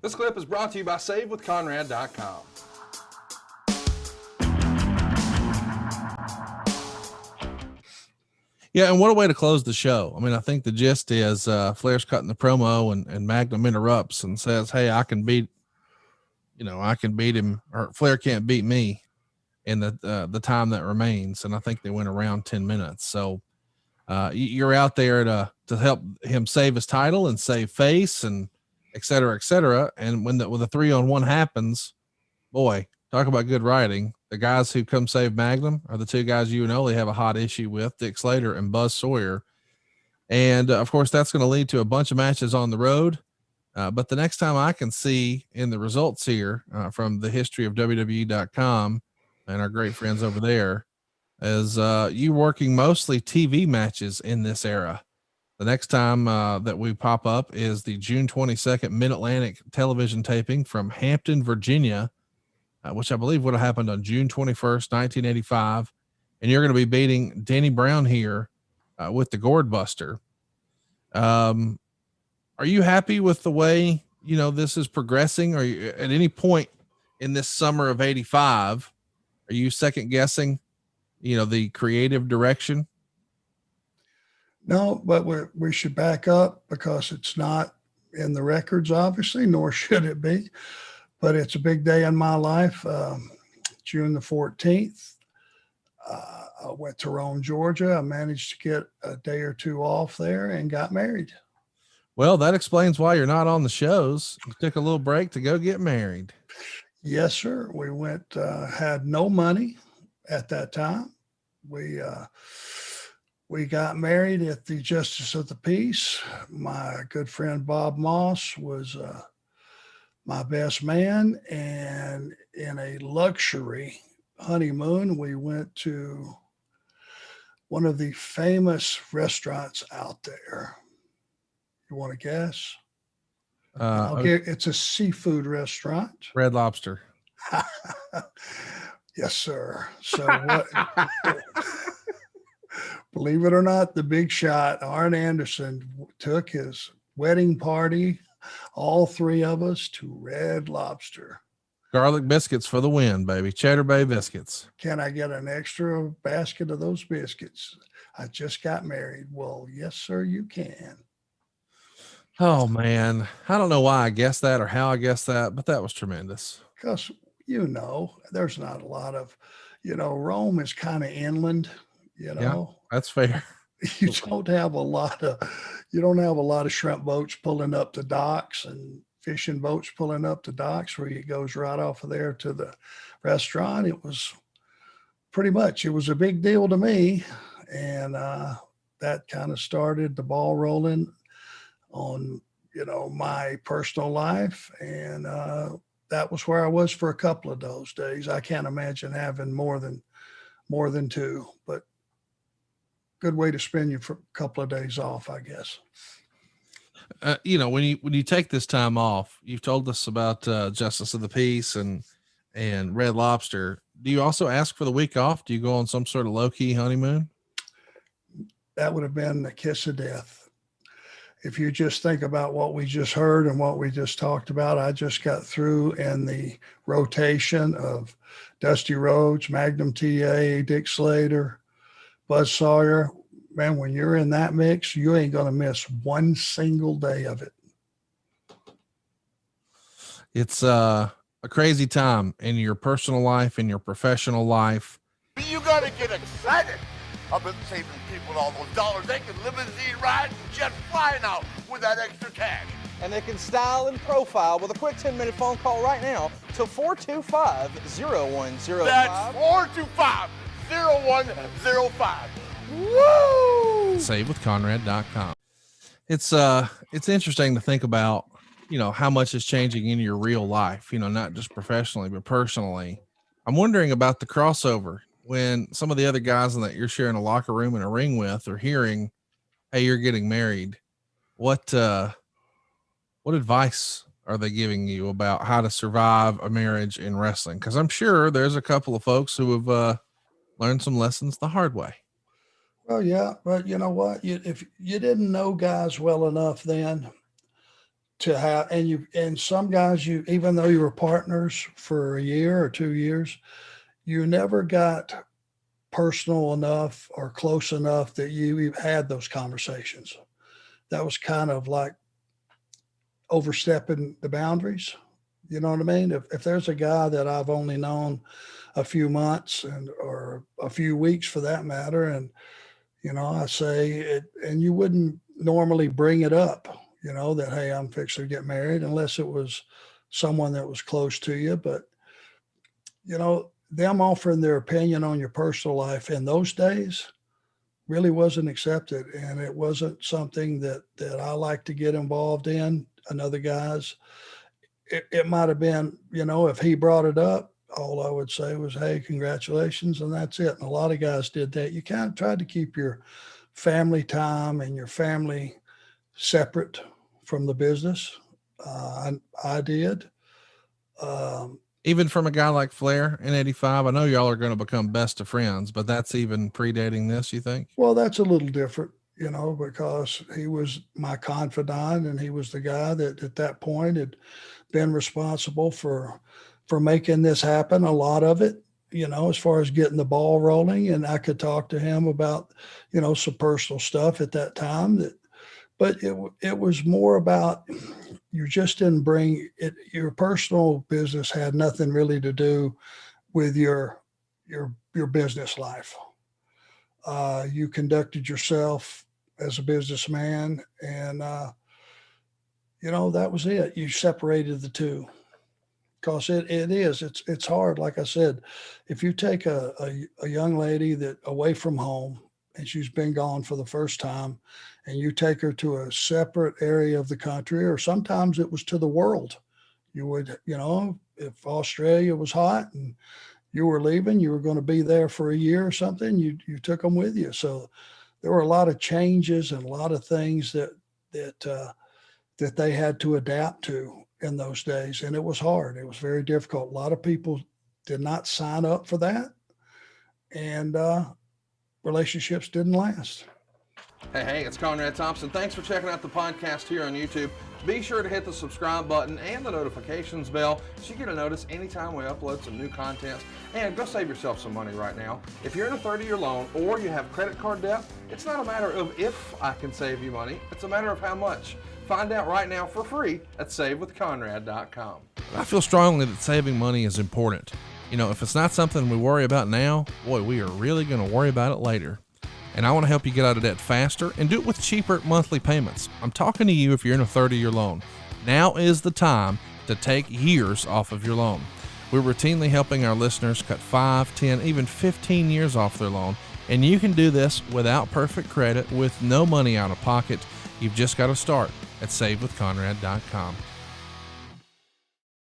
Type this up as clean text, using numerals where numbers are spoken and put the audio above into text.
This clip is brought to you by SaveWithConrad.com. Yeah, and what a way to close the show. I mean, I think the gist is Flair's cutting the promo and Magnum interrupts and says, hey, I can beat him, or Flair can't beat me in the time that remains. And I think they went around 10 minutes. So you're out there to help him save his title and save face and et cetera, et cetera. And when the 3-on-1 happens, boy, talk about good writing. The guys who come save Magnum are the two guys you and Ole have a hot issue with, Dick Slater and Buzz Sawyer. And of course, that's going to lead to a bunch of matches on the road. But the next time I can see in the results here from the history of WWE.com and our great friends over there is you working mostly TV matches in this era. The next time that we pop up is the June 22nd Mid-Atlantic television taping from Hampton, Virginia, which I believe would have happened on June 21st, 1985. And you're going to be beating Danny Brown here with the Gourd Buster. Are you happy with the way, this is progressing? Or at any point in this summer of 85, are you second guessing, the creative direction? No, but we should back up because it's not in the records, obviously, nor should it be. But it's a big day in my life. June the 14th, I went to Rome, Georgia. I managed to get a day or two off there and got married. Well, that explains why you're not on the shows. You took a little break to go get married. Yes, sir. We went, had no money at that time. We got married at the Justice of the Peace. My good friend Bob Moss was my best man, and in a luxury honeymoon, we went to one of the famous restaurants out there. You want to guess? It's a seafood restaurant. Red Lobster. Yes, sir. So what? Believe it or not, the big shot, Arn Anderson, took his wedding party, all three of us, to Red Lobster. Garlic biscuits for the win, baby. Cheddar Bay biscuits. Can I get an extra basket of those biscuits? I just got married. Well, yes, sir, you can. Oh, man. I don't know why I guessed that or how I guessed that, but that was tremendous. Because, there's not a lot of, Rome is kind of inland, Yeah, that's fair. You don't have a lot of shrimp boats pulling up the docks and fishing boats pulling up the docks where it goes right off of there to the restaurant. It was a big deal to me. And that kind of started the ball rolling on, my personal life. And that was where I was for a couple of those days. I can't imagine having more than two, but good way to spend your couple of days off, I guess. When you take this time off, you've told us about Justice of the Peace and Red Lobster. Do you also ask for the week off? Do you go on some sort of low-key honeymoon? That would have been the kiss of death. If you just think about what we just heard and what we just talked about, I just got through in the rotation of Dusty Rhodes, Magnum TA, Dick Slater, Buzz Sawyer. Man, when you're in that mix, you ain't going to miss one single day of it. It's a crazy time in your personal life, in your professional life. You got to get excited. I've been saving people all those dollars. They can limousine ride and jet fly now with that extra cash. And they can style and profile with a quick 10-minute phone call right now to 425-0105. That's 425-0105. Woo! SaveWithConrad.com. It's interesting to think about, how much is changing in your real life, not just professionally, but personally. I'm wondering about the crossover when some of the other guys that you're sharing a locker room and a ring with are hearing, hey, you're getting married. What advice are they giving you about how to survive a marriage in wrestling? Because I'm sure there's a couple of folks who have learned some lessons the hard way. Well, yeah, but you know what? If you didn't know guys well enough then to have, and some guys, even though you were partners for a year or 2 years, you never got personal enough or close enough that you had those conversations. That was kind of like overstepping the boundaries. You know what I mean? If there's a guy that I've only known a few months or a few weeks for that matter, and, I say it, and you wouldn't normally bring it up, that, hey, I'm fixing to get married, unless it was someone that was close to you. But, them offering their opinion on your personal life in those days really wasn't accepted. And it wasn't something that I like to get involved in. Another guy's, it might've been, if he brought it up, all I would say was, hey, congratulations. And that's it. And a lot of guys did that. You kind of tried to keep your family time and your family separate from the business. I did. Even from a guy like Flair in 85, I know y'all are going to become best of friends, but that's even predating this, you think? Well, that's a little different, because he was my confidant, and he was the guy that at that point had been responsible for making this happen. A lot of it, as far as getting the ball rolling, and I could talk to him about, some personal stuff at that time but it was more about, you just didn't bring it. Your personal business had nothing really to do with your business life. You conducted yourself as a businessman, and, that was it. You separated the two, because it's hard. Like I said, if you take a young lady that away from home, and she's been gone for the first time, and you take her to a separate area of the country, or sometimes it was to the world. You would, if Australia was hot and you were leaving, you were going to be there for a year or something, you took them with you. So there were a lot of changes and a lot of things that they had to adapt to in those days. And it was hard. It was very difficult. A lot of people did not sign up for that. And, relationships didn't last. Hey, it's Conrad Thompson. Thanks for checking out the podcast here on YouTube. Be sure to hit the subscribe button and the notifications bell so you get a notice anytime we upload some new content. And go save yourself some money right now. If you're in a 30-year loan or you have credit card debt, it's not a matter of if I can save you money. It's a matter of how much. Find out right now for free at savewithconrad.com. I feel strongly that saving money is important. If it's not something we worry about now, boy, we are really going to worry about it later. And I want to help you get out of debt faster and do it with cheaper monthly payments. I'm talking to you if you're in a 30-year loan. Now is the time to take years off of your loan. We're routinely helping our listeners cut 5, 10, even 15 years off their loan. And you can do this without perfect credit, with no money out of pocket. You've just got to start at savewithconrad.com.